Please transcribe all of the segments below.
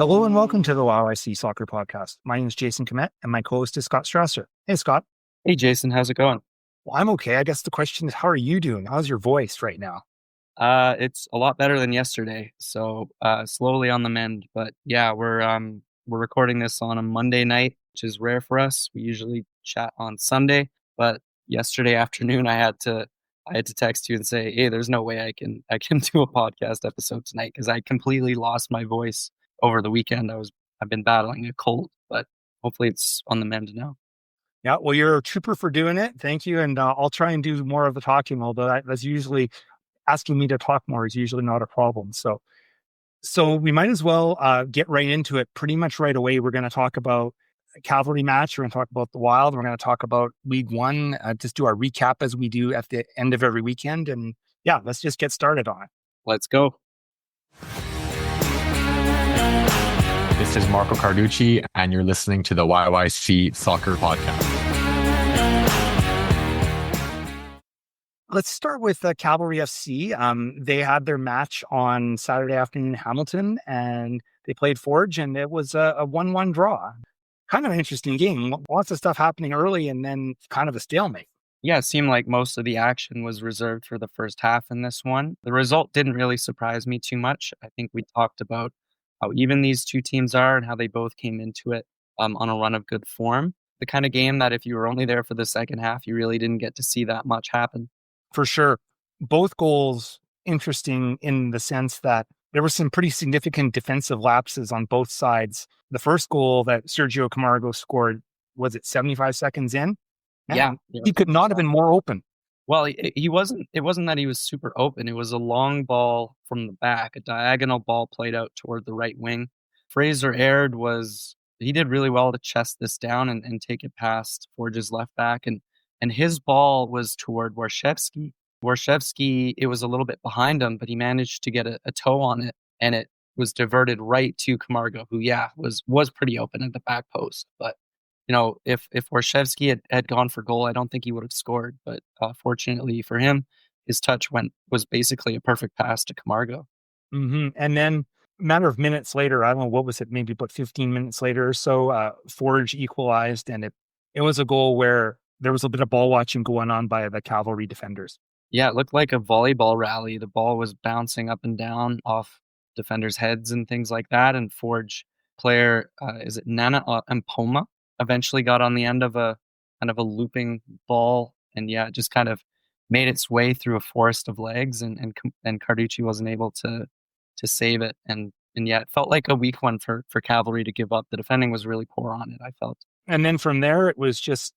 Hello and welcome to the YYC Soccer Podcast. My name is Jason Komet and my co-host is Scott Strasser. Hey, Scott. Hey, Jason. How's it going? Well, I'm okay. I guess the question is, how are you doing? How's your voice right now? It's a lot better than yesterday, so slowly on the mend. But yeah, we're recording this on a Monday night, which is rare for us. We usually chat on Sunday, but yesterday afternoon I had to text you and say, "Hey, there's no way I can do a podcast episode tonight because I completely lost my voice over the weekend. I've been battling a cold, but hopefully it's on the mend now." Yeah, well, you're a trooper for doing it. Thank you. And I'll try and do more of the talking, although that's usually asking me to talk more is usually not a problem. So we might as well get right into it pretty much right away. We're going to talk about a Cavalry match. We're going to talk about the Wild. We're going to talk about League One, just do our recap as we do at the end of every weekend. And yeah, let's just get started on it. Let's go. This is Marco Carducci, and you're listening to the YYC Soccer Podcast. Let's start with Cavalry FC. They had their match on Saturday afternoon in Hamilton, and they played Forge, and it was a 1-1 draw. Kind of an interesting game. Lots of stuff happening early, and then kind of a stalemate. Yeah, it seemed like most of the action was reserved for the first half in this one. The result didn't really surprise me too much. I think we talked about how even these two teams are and how they both came into it on a run of good form. The kind of game that if you were only there for the second half, you really didn't get to see that much happen. For sure. Both goals interesting in the sense that there were some pretty significant defensive lapses on both sides. The first goal that Sergio Camargo scored, was it 75 seconds in? Man, yeah. He could not have been more open. Well, it wasn't that he was super open. It was a long ball from the back, a diagonal ball played out toward the right wing. Fraser Aird he did really well to chest this down and take it past Forge's left back. And his ball was toward Warshevsky. Warshevsky, it was a little bit behind him, but he managed to get a toe on it, and it was diverted right to Camargo, who, was pretty open at the back post. But, if Warshevsky had gone for goal, I don't think he would have scored. But fortunately for him, his touch was basically a perfect pass to Camargo. Mm-hmm. And then a matter of minutes later, I don't know, what was it, maybe about 15 minutes later or so, Forge equalized, and it was a goal where there was a bit of ball watching going on by the Cavalry defenders. Yeah, it looked like a volleyball rally. The ball was bouncing up and down off defenders' heads and things like that. And Forge player, is it Nana Mpoma, eventually got on the end of a kind of a looping ball, and it just kind of made its way through a forest of legs, and Carducci wasn't able to save it. And it felt like a weak one for Cavalry to give up. The defending was really poor on it, I felt. And then from there, it was just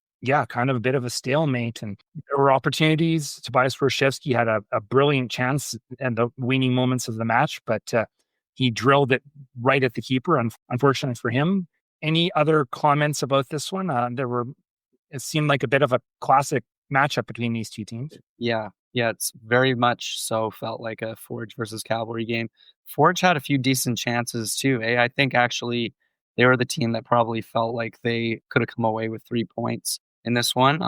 kind of a bit of a stalemate. And there were opportunities. Tobias Warshevsky had a brilliant chance in the waning moments of the match, but he drilled it right at the keeper, unfortunately for him. Any other comments about this one? It seemed like a bit of a classic matchup between these two teams. Yeah, it's very much so felt like a Forge versus Cavalry game. Forge had a few decent chances too. I think actually they were the team that probably felt like they could have come away with 3 points in this one.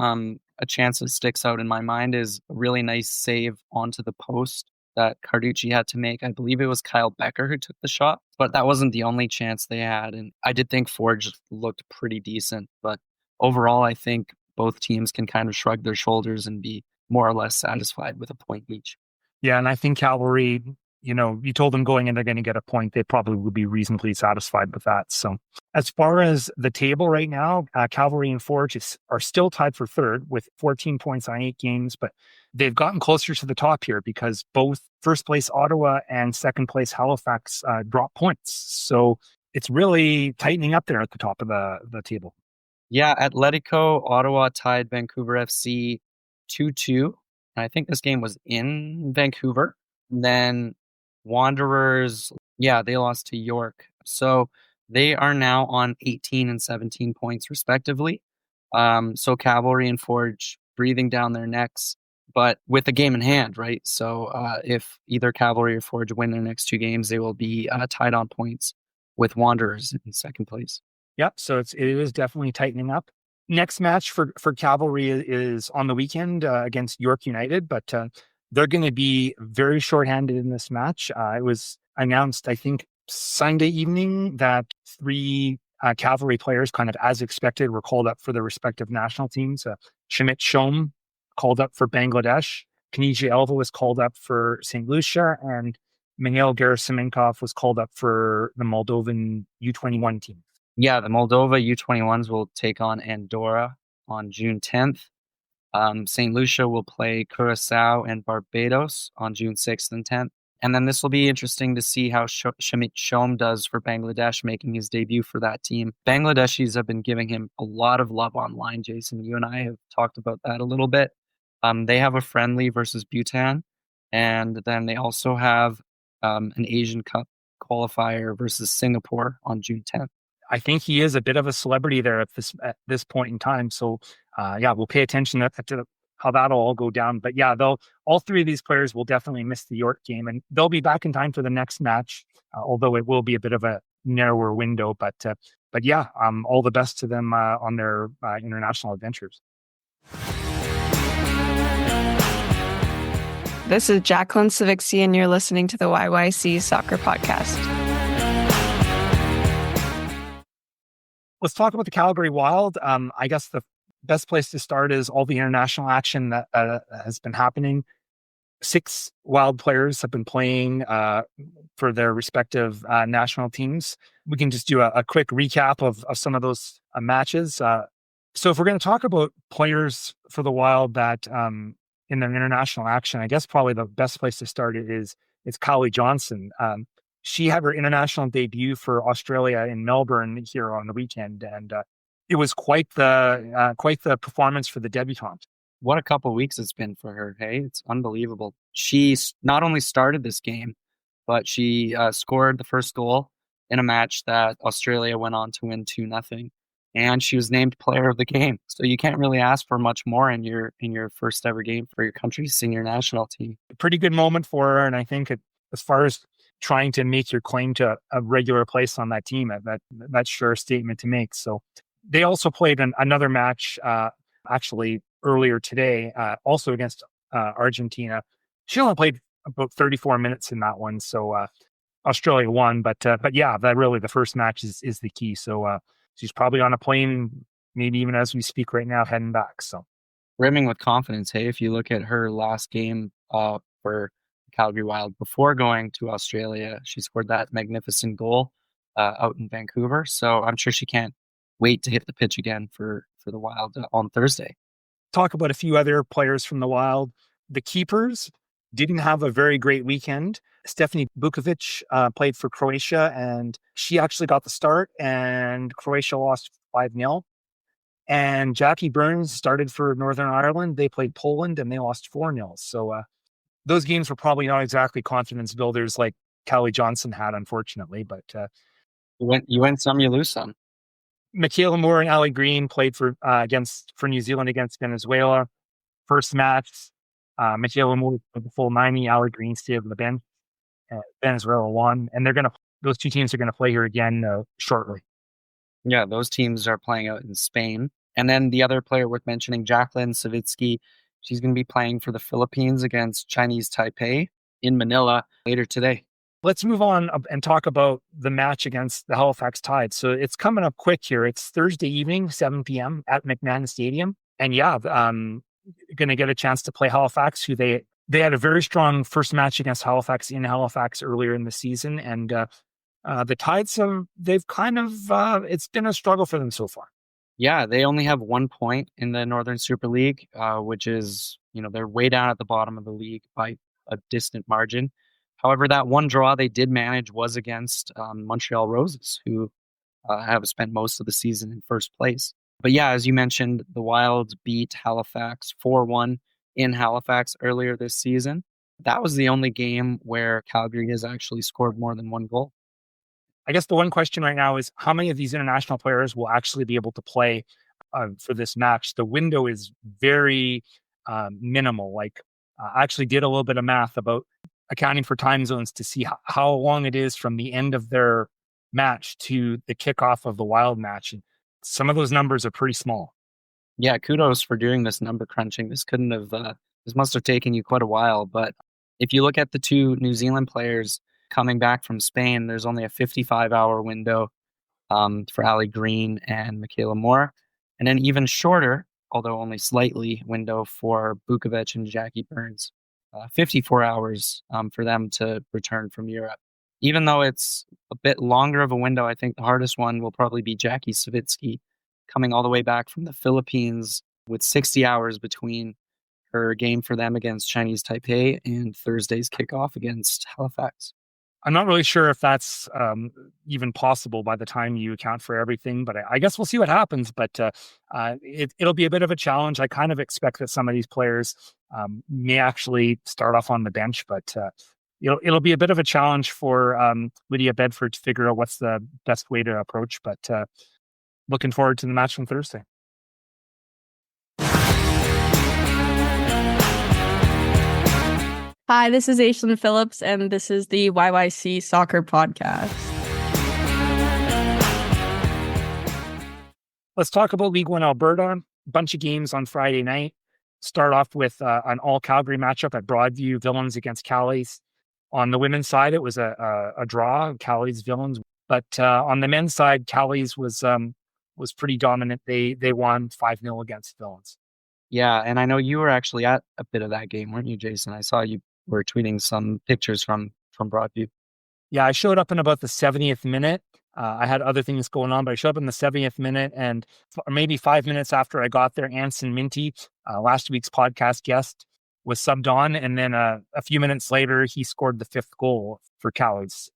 A chance that sticks out in my mind is a really nice save onto the post that Carducci had to make. I believe it was Kyle Becker who took the shot, but that wasn't the only chance they had. And I did think Forge looked pretty decent, but overall, I think both teams can kind of shrug their shoulders and be more or less satisfied with a point each. Yeah, and I think Cavalry, you told them going in they're going to get a point, they probably would be reasonably satisfied with that. So as far as the table right now, Cavalry and Forge are still tied for third with 14 points on 8 games, but they've gotten closer to the top here because both first place Ottawa and second place Halifax dropped points. So it's really tightening up there at the top of the table. Yeah, Atletico Ottawa tied Vancouver FC 2-2. I think this game was in Vancouver. And then Wanderers, they lost to York. So they are now on 18 and 17 points respectively. So Cavalry and Forge breathing down their necks, but with a game in hand, right? So if either Cavalry or Forge win their next 2 games, they will be tied on points with Wanderers in second place. Yep. So it is definitely tightening up. Next match for Cavalry is on the weekend against York United, but they're going to be very shorthanded in this match. It was announced, I think, Sunday evening that 3 Cavalry players, kind of as expected, were called up for their respective national teams. Shamit Shom called up for Bangladesh. Kanija Elva was called up for St. Lucia, and Mikhail Gerasimenkov was called up for the Moldovan U21 team. Yeah, the Moldova U21s will take on Andorra on June 10th. St. Lucia will play Curacao and Barbados on June 6th and 10th. And then this will be interesting to see how Shamit Shom does for Bangladesh, making his debut for that team. Bangladeshis have been giving him a lot of love online, Jason. You and I have talked about that a little bit. They have a friendly versus Bhutan, and then they also have an Asian Cup qualifier versus Singapore on June 10th. I think he is a bit of a celebrity there at this point in time. So, we'll pay attention to how that'll all go down. But yeah, all 3 of these players will definitely miss the York game, and they'll be back in time for the next match, although it will be a bit of a narrower window. But yeah, all the best to them on their international adventures. This is Jacqueline Savixi, and you're listening to the YYC Soccer Podcast. Let's talk about the Calgary Wild. I guess the best place to start is all the international action that has been happening. 6 Wild players have been playing for their respective national teams. We can just do a quick recap of some of those matches. So if we're going to talk about players for the Wild that in their international action, I guess probably the best place to start is Kahli Johnson. She had her international debut for Australia in Melbourne here on the weekend, and it was quite the performance for the debutante. What a couple of weeks it's been for her. Hey, it's unbelievable. She not only started this game, but she scored the first goal in a match that Australia went on to win 2-0. And she was named player of the game. So you can't really ask for much more in your first ever game for your country's senior national team. A pretty good moment for her. And I think as far as trying to make your claim to a regular place on that team, that's sure a statement to make. So they also played another match actually earlier today, also against Argentina. She only played about 34 minutes in that one. So Australia won. But yeah, that really the first match is the key. So she's probably on a plane, maybe even as we speak right now, heading back. So brimming with confidence. Hey, if you look at her last game for Calgary Wild before going to Australia, she scored that magnificent goal out in Vancouver. So I'm sure she can't wait to hit the pitch again for the Wild on Thursday. Talk about a few other players from the Wild. The keepers didn't have a very great weekend. Stephanie Bukovic played for Croatia, and she actually got the start, and Croatia lost 5-0. And Jackie Burns started for Northern Ireland. They played Poland, and they lost 4-0. So those games were probably not exactly confidence builders like Callie Johnson had, unfortunately. But you win some, you lose some. Michaela Moore and Ali Green played for New Zealand against Venezuela. First match, Michaela Moore played the full 90. Ali Green stayed on the bench. Venezuela won, and those 2 teams are going to play here again shortly. Yeah, those teams are playing out in Spain. And then the other player worth mentioning, Jacqueline Savitsky, she's going to be playing for the Philippines against Chinese Taipei in Manila later today. Let's move on and talk about the match against the Halifax Tides. So it's coming up quick here. It's Thursday evening, 7 p.m. at McMahon Stadium. And yeah, going to get a chance to play Halifax, who they had a very strong first match against Halifax in Halifax earlier in the season. And the Tides, it's been a struggle for them so far. Yeah, they only have 1 point in the Northern Super League, which is, they're way down at the bottom of the league by a distant margin. However, that one draw they did manage was against Montreal Roses, who have spent most of the season in first place. But yeah, as you mentioned, the Wild beat Halifax 4-1 in Halifax earlier this season. That was the only game where Calgary has actually scored more than 1 goal. I guess the one question right now is how many of these international players will actually be able to play for this match? The window is very minimal. I actually did a little bit of math about accounting for time zones to see how long it is from the end of their match to the kickoff of the Wild match. And some of those numbers are pretty small. Yeah, kudos for doing this number crunching. This must have taken you quite a while. But if you look at the 2 New Zealand players coming back from Spain, there's only a 55-hour window for Ali Green and Michaela Moore, and an even shorter, although only slightly, window for Bukovic and Jackie Burns. 54 hours for them to return from Europe. Even though it's a bit longer of a window, I think the hardest one will probably be Jackie Savitsky, coming all the way back from the Philippines with 60 hours between her game for them against Chinese Taipei and Thursday's kickoff against Halifax. I'm not really sure if that's even possible by the time you account for everything, but I guess we'll see what happens. But it'll be a bit of a challenge. I kind of expect that some of these players may actually start off on the bench, but it'll be a bit of a challenge for Lydia Bedford to figure out what's the best way to approach. But looking forward to the match on Thursday. Hi, this is Aislinn Phillips, and this is the YYC Soccer Podcast. Let's talk about League One Alberta. Bunch of games on Friday night. Start off with an all-Calgary matchup at Broadview, Villains against Callies. On the women's side, it was a draw, Callies, Villains. But on the men's side, Callies was pretty dominant. They won 5-0 against Villains. Yeah, and I know you were actually at a bit of that game, weren't you, Jason? I saw you were tweeting some pictures from Broadview. Yeah, I showed up in about the 70th minute. I had other things going on, but I showed up in the 70th minute, and maybe 5 minutes after I got there, Anson Minty, last week's podcast guest, was subbed on, and then a few minutes later, he scored the 5th goal for Callies.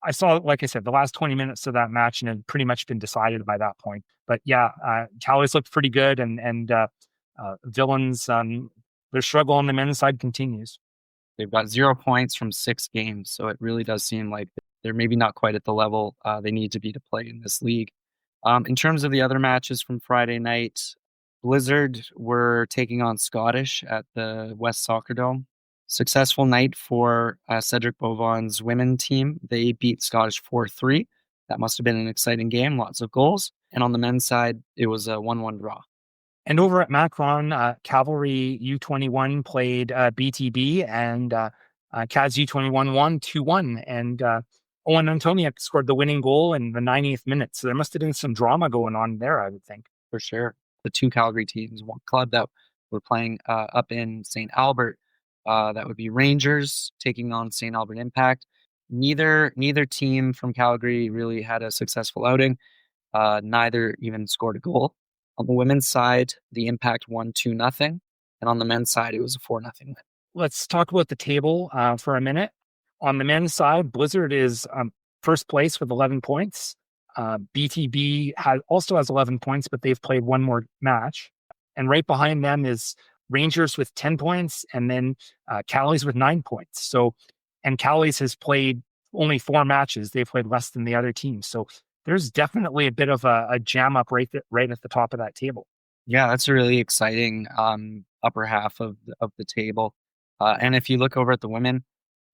I saw, like I said, the last 20 minutes of that match, and it had pretty much been decided by that point. But yeah, Callies looked pretty good, and Villains, their struggle on the men's side continues. They've got 0 points from 6 games, so it really does seem like they're maybe not quite at the level they need to be to play in this league. In terms of the other matches from Friday night, Blizzard were taking on Scottish at the West Soccer Dome. Successful night for Cedric Beauvaughn's women team. They beat Scottish 4-3. That must have been an exciting game, lots of goals. And on the men's side, it was a 1-1 draw. And over at Macron, Cavalry U21 played BTB, and Caz U21 won 2-1. And Owen Antoniak scored the winning goal in the 90th minute. So there must have been some drama going on there, I would think. For sure. The two Calgary teams, one club that were playing up in St. Albert, that would be Rangers taking on St. Albert Impact. Neither team from Calgary really had a successful outing. Neither even scored a goal. On the women's side, the Impact won 2-0. And on the men's side, it was a 4-0 win. Let's talk about the table for a minute. On the men's side, Blizzard is first place with 11 points. BTB also has 11 points, but they've played one more match. And right behind them is Rangers with 10 points, and then Callies with 9 points. And Callies has played only 4 matches. They've played less than the other teams. So there's definitely a bit of a jam up right at the top of that table. Yeah, that's a really exciting upper half of the table. And if you look over at the women,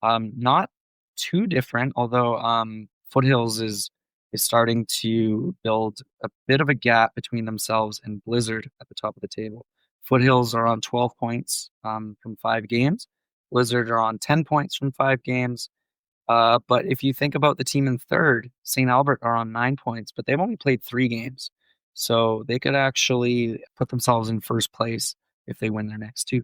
not too different, although Foothills is starting to build a bit of a gap between themselves and Blizzard at the top of the table. Foothills are on 12 points from 5 games. Blizzard are on 10 points from 5 games. But if you think about the team in third, St. Albert are on 9 points, but they've only played 3 games. So they could actually put themselves in first place if they win their next 2.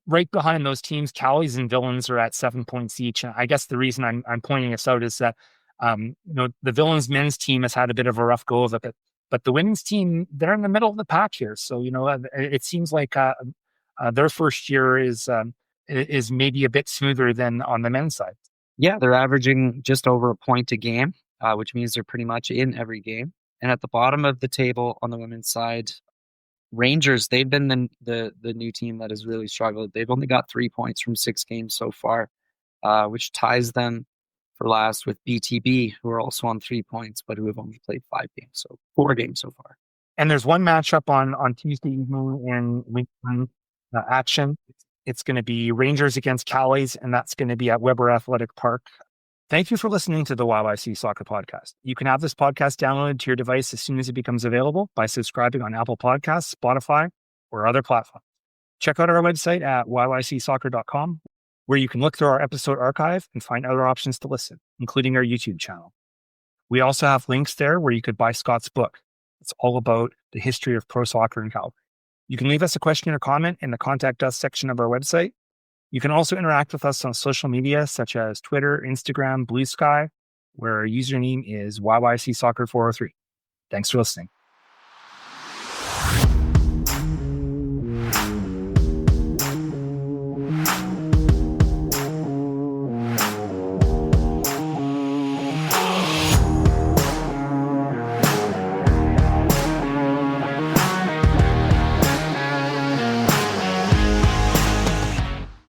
Right behind those teams, Callies and Villains are at 7 points each. I guess the reason I'm pointing this out is that the Villains men's team has had a bit of a rough go of it, but the women's team, they're in the middle of the pack here. So it seems like their first year is maybe a bit smoother than on the men's side. Yeah, they're averaging just over a point a game, which means they're pretty much in every game. And at the bottom of the table on the women's side, Rangers, they've been the new team that has really struggled. They've only got 3 points from 6 games so far, which ties them for last with BTB, who are also on 3 points, but who have only played 5 games, so 4 games so far. And there's one matchup on Tuesday evening in League One action. It's going to be Rangers against Callies, and that's going to be at Weber Athletic Park. Thank you for listening to the YYC Soccer Podcast. You can have this podcast downloaded to your device as soon as it becomes available by subscribing on Apple Podcasts, Spotify, or other platforms. Check out our website at yycsoccer.com. where you can look through our episode archive and find other options to listen, including our YouTube channel. We also have links there where you could buy Scott's book. It's all about the history of pro soccer in Calgary. You can leave us a question or comment in the Contact Us section of our website. You can also interact with us on social media such as Twitter, Instagram, Blue Sky, where our username is YYC Soccer 403. Thanks for listening.